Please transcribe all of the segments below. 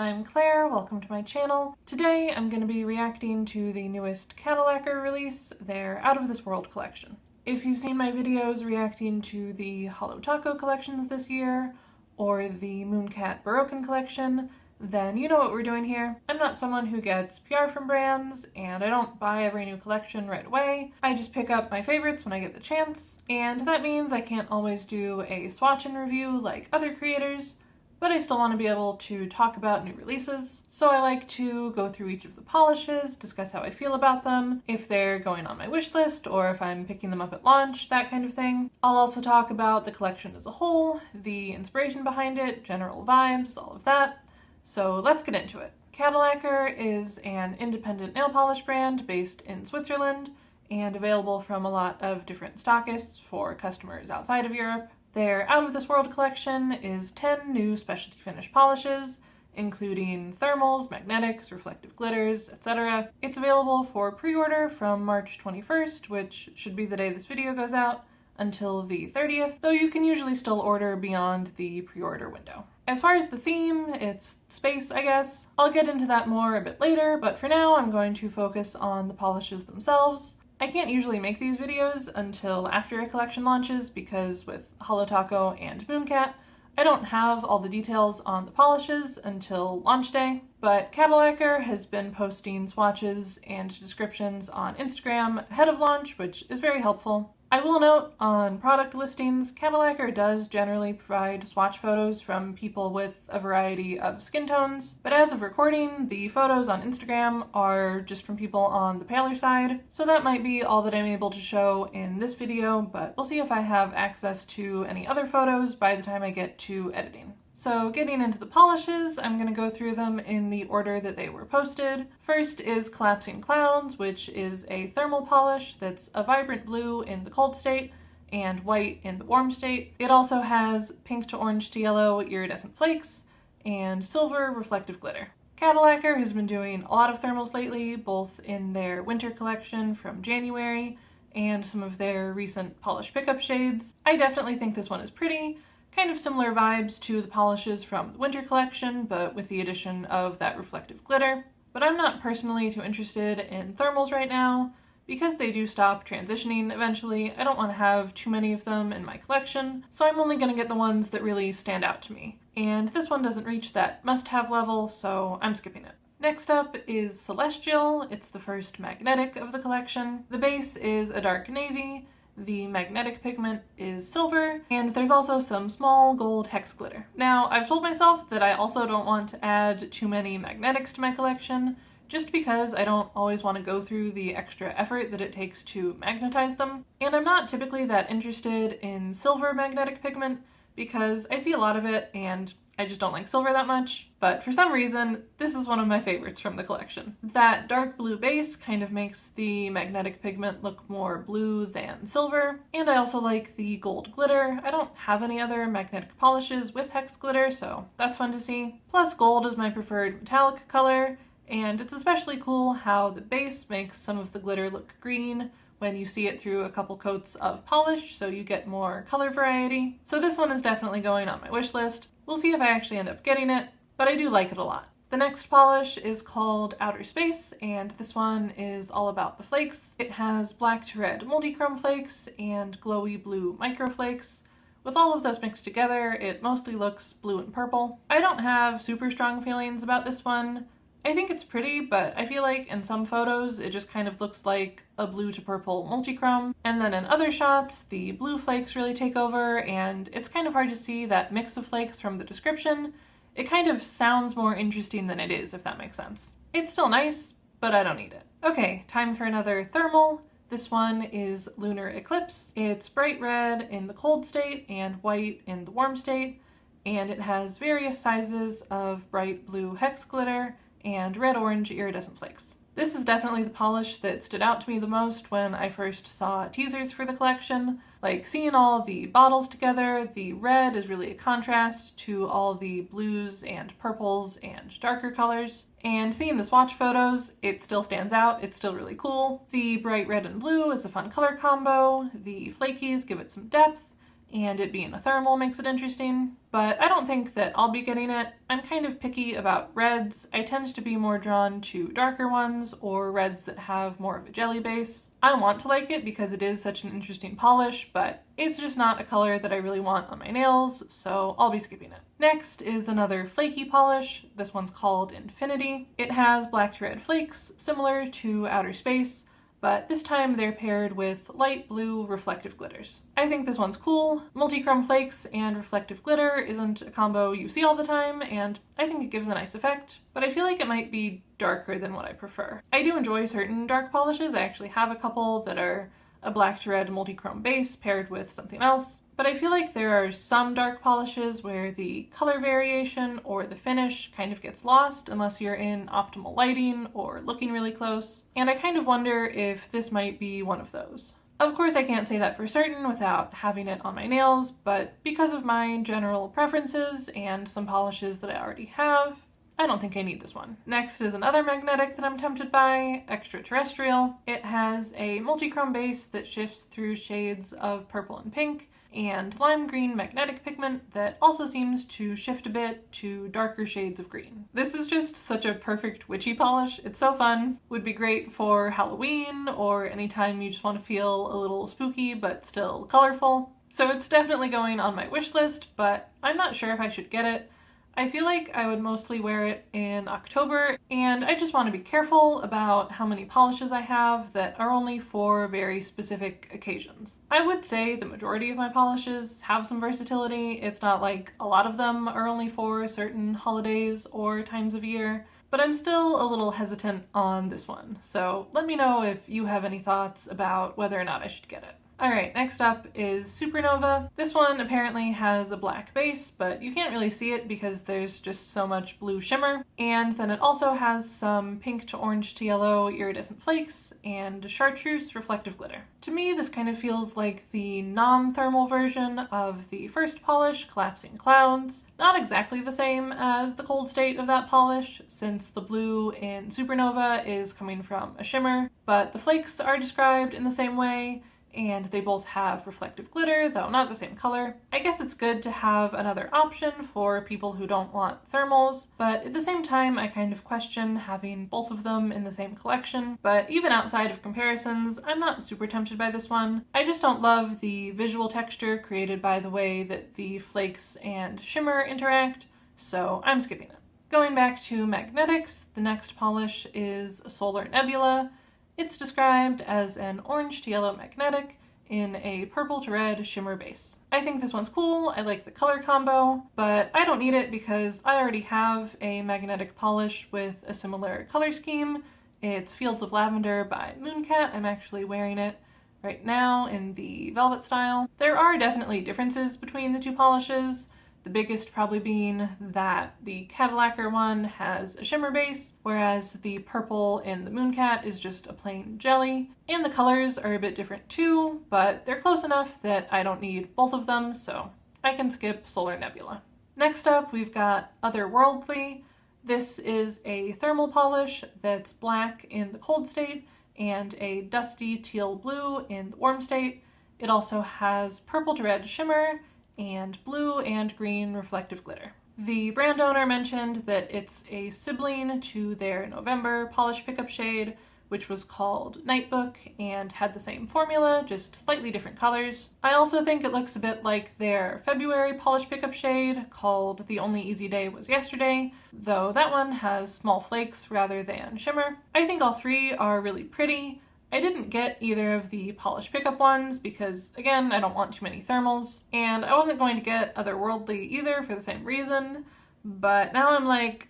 I'm Claire, welcome to my channel. Today I'm going to be reacting to the newest Cadillacquer release, their Out of This World collection. If you've seen my videos reacting to the Holo Taco collections this year, or the Mooncat Baroque collection, then you know what we're doing here. I'm not someone who gets PR from brands, and I don't buy every new collection right away. I just pick up my favorites when I get the chance, and that means I can't always do a swatch and review like other creators, but I still want to be able to talk about new releases. So I like to go through each of the polishes, discuss how I feel about them, if they're going on my wish list, or if I'm picking them up at launch, that kind of thing. I'll also talk about the collection as a whole, the inspiration behind it, general vibes, all of that. So let's get into it. Cadillacquer is an independent nail polish brand based in Switzerland and available from a lot of different stockists for customers outside of Europe. Their Out of This World collection is 10 new specialty finish polishes, including thermals, magnetics, reflective glitters, etc. It's available for pre-order from March 21st, which should be the day this video goes out, until the 30th, though you can usually still order beyond the pre-order window. As far as the theme, it's space, I guess. I'll get into that more a bit later, but for now I'm going to focus on the polishes themselves. I can't usually make these videos until after a collection launches because with Holo Taco and Mooncat, I don't have all the details on the polishes until launch day, but Cadillacquer has been posting swatches and descriptions on Instagram ahead of launch, which is very helpful. I will note, on product listings, Cadillacquer does generally provide swatch photos from people with a variety of skin tones, but as of recording, the photos on Instagram are just from people on the paler side, so that might be all that I'm able to show in this video, but we'll see if I have access to any other photos by the time I get to editing. So getting into the polishes, I'm going to go through them in the order that they were posted. First is Collapsing Clouds, which is a thermal polish that's a vibrant blue in the cold state and white in the warm state. It also has pink to orange to yellow iridescent flakes and silver reflective glitter. Cadillacquer has been doing a lot of thermals lately, both in their winter collection from January and some of their recent polish pickup shades. I definitely think this one is pretty. Kind of similar vibes to the polishes from the winter collection, but with the addition of that reflective glitter. But I'm not personally too interested in thermals right now. Because they do stop transitioning eventually, I don't want to have too many of them in my collection, so I'm only going to get the ones that really stand out to me. And this one doesn't reach that must-have level, so I'm skipping it. Next up is Celestial. It's the first magnetic of the collection. The base is a dark navy. The magnetic pigment is silver, and there's also some small gold hex glitter. Now, I've told myself that I also don't want to add too many magnetics to my collection, just because I don't always want to go through the extra effort that it takes to magnetize them. And I'm not typically that interested in silver magnetic pigment, because I see a lot of it and I just don't like silver that much, but for some reason, this is one of my favorites from the collection. That dark blue base kind of makes the magnetic pigment look more blue than silver, and I also like the gold glitter. I don't have any other magnetic polishes with hex glitter, so that's fun to see. Plus, gold is my preferred metallic color, and it's especially cool how the base makes some of the glitter look green when you see it through a couple coats of polish, so you get more color variety. So this one is definitely going on my wish list. We'll see if I actually end up getting it, but I do like it a lot. The next polish is called Outer Space, and this one is all about the flakes. It has black to red multichrome flakes and glowy blue microflakes. With all of those mixed together, it mostly looks blue and purple. I don't have super strong feelings about this one. I think it's pretty, but I feel like in some photos it just kind of looks like a blue to purple multichrome, and then in other shots the blue flakes really take over, and it's kind of hard to see that mix of flakes from the description. It kind of sounds more interesting than it is, if that makes sense. It's still nice, but I don't need it. Okay, time for another thermal. This one is Lunar Eclipse. It's bright red in the cold state and white in the warm state, and it has various sizes of bright blue hex glitter and red-orange iridescent flakes. This is definitely the polish that stood out to me the most when I first saw teasers for the collection. Like, seeing all the bottles together, the red is really a contrast to all the blues and purples and darker colors. And seeing the swatch photos, it still stands out, it's still really cool. The bright red and blue is a fun color combo, the flakies give it some depth, and it being a thermal makes it interesting. But I don't think that I'll be getting it. I'm kind of picky about reds. I tend to be more drawn to darker ones or reds that have more of a jelly base. I want to like it because it is such an interesting polish, but it's just not a color that I really want on my nails, so I'll be skipping it. Next is another flaky polish. This one's called Infinity. It has black to red flakes, similar to Outer Space, but this time they're paired with light blue reflective glitters. I think this one's cool. Multichrome flakes and reflective glitter isn't a combo you see all the time, and I think it gives a nice effect, but I feel like it might be darker than what I prefer. I do enjoy certain dark polishes. I actually have a couple that are a black to red multichrome base paired with something else, but I feel like there are some dark polishes where the color variation or the finish kind of gets lost unless you're in optimal lighting or looking really close, and I kind of wonder if this might be one of those. Of course, I can't say that for certain without having it on my nails, but because of my general preferences and some polishes that I already have, I don't think I need this one. Next is another magnetic that I'm tempted by, Extraterrestrial. It has a multichrome base that shifts through shades of purple and pink, and lime green magnetic pigment that also seems to shift a bit to darker shades of green. This is just such a perfect witchy polish. It's so fun. Would be great for Halloween or anytime you just want to feel a little spooky but still colorful. So it's definitely going on my wish list, but I'm not sure if I should get it. I feel like I would mostly wear it in October, and I just want to be careful about how many polishes I have that are only for very specific occasions. I would say the majority of my polishes have some versatility. It's not like a lot of them are only for certain holidays or times of year, but I'm still a little hesitant on this one. So let me know if you have any thoughts about whether or not I should get it. Alright, next up is Supernova. This one apparently has a black base, but you can't really see it because there's just so much blue shimmer. And then it also has some pink to orange to yellow iridescent flakes and chartreuse reflective glitter. To me, this kind of feels like the non-thermal version of the first polish, Collapsing Clouds. Not exactly the same as the cold state of that polish, since the blue in Supernova is coming from a shimmer, but the flakes are described in the same way, and they both have reflective glitter, though not the same color. I guess it's good to have another option for people who don't want thermals, but at the same time I kind of question having both of them in the same collection. But even outside of comparisons, I'm not super tempted by this one. I just don't love the visual texture created by the way that the flakes and shimmer interact, so I'm skipping it. Going back to magnetics, the next polish is Solar Nebula. It's described as an orange to yellow magnetic in a purple to red shimmer base. I think this one's cool, I like the color combo, but I don't need it because I already have a magnetic polish with a similar color scheme. It's Fields of Lavender by Mooncat. I'm actually wearing it right now in the velvet style. There are definitely differences between the two polishes. The biggest probably being that the Cadillacquer one has a shimmer base, whereas the purple in the Mooncat is just a plain jelly. And the colors are a bit different too, but they're close enough that I don't need both of them, so I can skip Solar Nebula. Next up, we've got Otherworldly. This is a thermal polish that's black in the cold state and a dusty teal blue in the warm state. It also has purple to red shimmer and blue and green reflective glitter. The brand owner mentioned that it's a sibling to their November polish pickup shade, which was called Nightbook and had the same formula, just slightly different colors. I also think it looks a bit like their February polish pickup shade called The Only Easy Day Was Yesterday, though that one has small flakes rather than shimmer. I think all three are really pretty. I didn't get either of the polish pickup ones because, again, I don't want too many thermals, and I wasn't going to get Otherworldly either for the same reason, but now I'm like,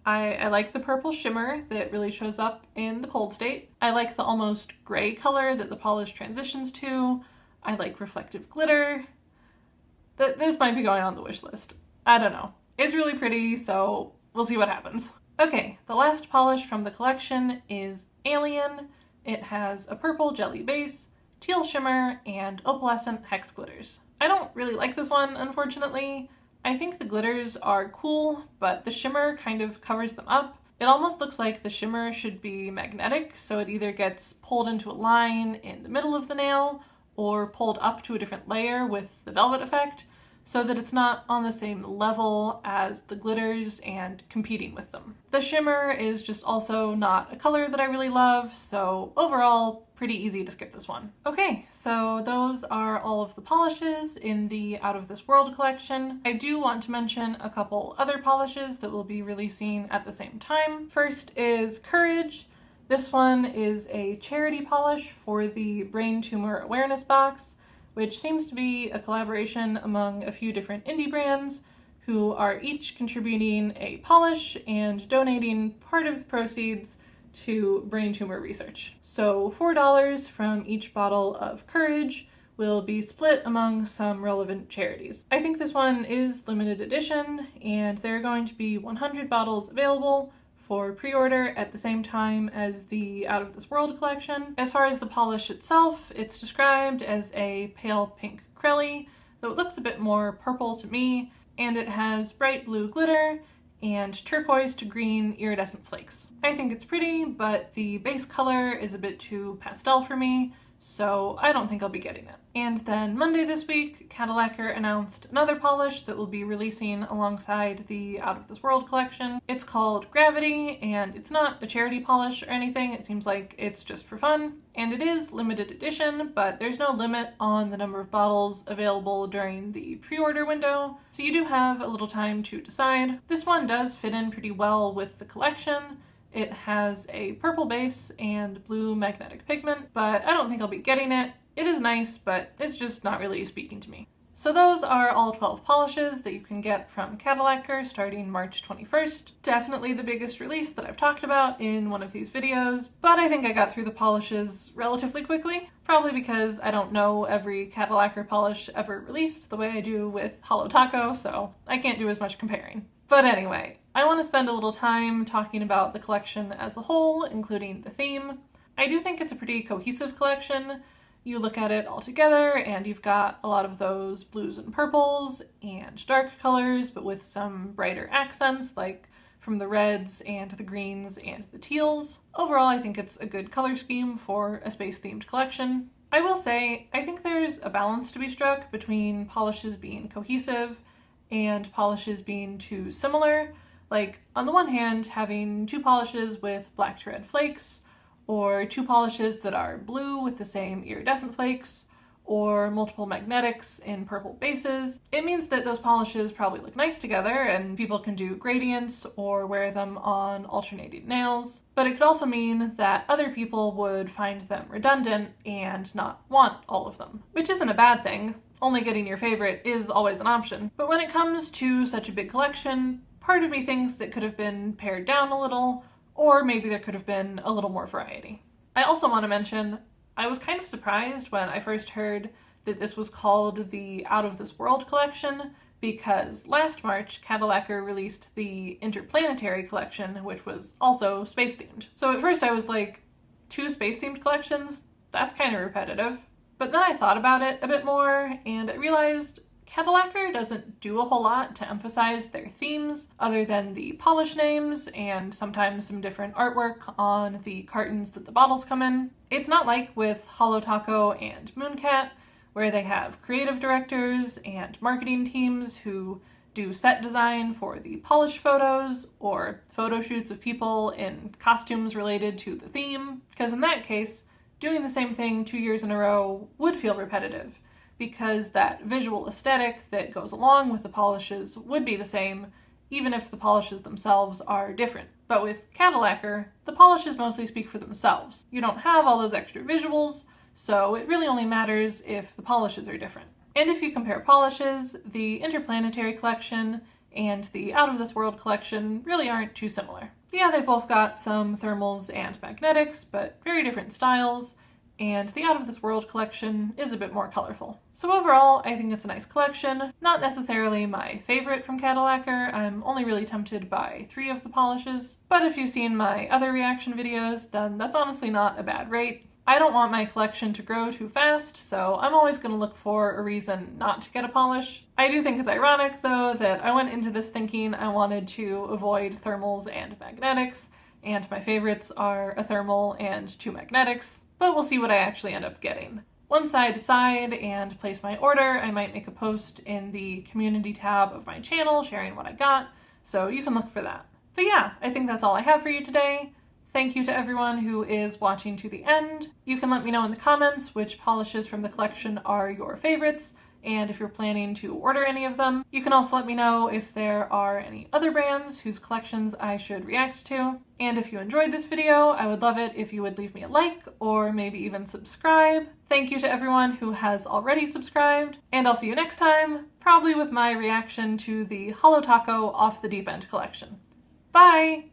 I like the purple shimmer that really shows up in the cold state. I like the almost gray color that the polish transitions to. I like reflective glitter. This might be going on the wish list. I don't know. It's really pretty, so we'll see what happens. Okay, the last polish from the collection is Alien. It has a purple jelly base, teal shimmer, and opalescent hex glitters. I don't really like this one, unfortunately. I think the glitters are cool, but the shimmer kind of covers them up. It almost looks like the shimmer should be magnetic, so it either gets pulled into a line in the middle of the nail, or pulled up to a different layer with the velvet effect, so that it's not on the same level as the glitters and competing with them. The shimmer is just also not a color that I really love, so overall, pretty easy to skip this one. Okay, so those are all of the polishes in the Out of This World collection. I do want to mention a couple other polishes that we'll be releasing at the same time. First is Courage. This one is a charity polish for the Brain Tumor Awareness box, which seems to be a collaboration among a few different indie brands who are each contributing a polish and donating part of the proceeds to brain tumor research. So $4 from each bottle of Courage will be split among some relevant charities. I think this one is limited edition, and there are going to be 100 bottles available for pre-order at the same time as the Out of This World collection. As far as the polish itself, it's described as a pale pink Crelly, though it looks a bit more purple to me, and it has bright blue glitter and turquoise to green iridescent flakes. I think it's pretty, but the base color is a bit too pastel for me, so I don't think I'll be getting it. And then Monday this week, Cadillacquer announced another polish that will be releasing alongside the Out of This World collection. It's called Gravity, and it's not a charity polish or anything. It seems like it's just for fun. And it is limited edition, but there's no limit on the number of bottles available during the pre-order window, so you do have a little time to decide. This one does fit in pretty well with the collection. It has a purple base and blue magnetic pigment, but I don't think I'll be getting it. It is nice, but it's just not really speaking to me. So those are all 12 polishes that you can get from Cadillacquer starting March 21st. Definitely the biggest release that I've talked about in one of these videos, but I think I got through the polishes relatively quickly, probably because I don't know every Cadillacquer polish ever released the way I do with Holo Taco, so I can't do as much comparing. But anyway, I want to spend a little time talking about the collection as a whole, including the theme. I do think it's a pretty cohesive collection. You look at it all together and you've got a lot of those blues and purples and dark colors, but with some brighter accents like from the reds and the greens and the teals. Overall, I think it's a good color scheme for a space-themed collection. I will say, I think there's a balance to be struck between polishes being cohesive and polishes being too similar. Like, on the one hand, having two polishes with black to red flakes, or two polishes that are blue with the same iridescent flakes, or multiple magnetics in purple bases. It means that those polishes probably look nice together and people can do gradients or wear them on alternating nails. But it could also mean that other people would find them redundant and not want all of them, which isn't a bad thing. Only getting your favorite is always an option. But when it comes to such a big collection, part of me thinks it could have been pared down a little, or maybe there could have been a little more variety. I also want to mention, I was kind of surprised when I first heard that this was called the Out of This World collection, because last March, Cadillacquer released the Interplanetary collection, which was also space-themed. So at first I was like, 2 space-themed collections? That's kind of repetitive. But then I thought about it a bit more, and I realized Cadillacquer doesn't do a whole lot to emphasize their themes, other than the polish names and sometimes some different artwork on the cartons that the bottles come in. It's not like with Holo Taco and Mooncat, where they have creative directors and marketing teams who do set design for the polish photos, or photo shoots of people in costumes related to the theme, because in that case, doing the same thing 2 years in a row would feel repetitive, because that visual aesthetic that goes along with the polishes would be the same, even if the polishes themselves are different. But with Cadillacquer, the polishes mostly speak for themselves. You don't have all those extra visuals, so it really only matters if the polishes are different. And if you compare polishes, the Interplanetary collection and the Out of This World collection really aren't too similar. Yeah, they've both got some thermals and magnetics, but very different styles, and the Out of This World collection is a bit more colorful. So overall, I think it's a nice collection. Not necessarily my favorite from Cadillacquer. I'm only really tempted by 3 of the polishes, but if you've seen my other reaction videos, then that's honestly not a bad rate. I don't want my collection to grow too fast, so I'm always going to look for a reason not to get a polish. I do think it's ironic, though, that I went into this thinking I wanted to avoid thermals and magnetics, and my favorites are a thermal and 2 magnetics, but we'll see what I actually end up getting. Once I decide and place my order, I might make a post in the community tab of my channel sharing what I got, so you can look for that. But yeah, I think that's all I have for you today. Thank you to everyone who is watching to the end. You can let me know in the comments which polishes from the collection are your favorites, and if you're planning to order any of them. You can also let me know if there are any other brands whose collections I should react to. And if you enjoyed this video, I would love it if you would leave me a like or maybe even subscribe. Thank you to everyone who has already subscribed, and I'll see you next time, probably with my reaction to the Holo Taco Off the Deep End collection. Bye!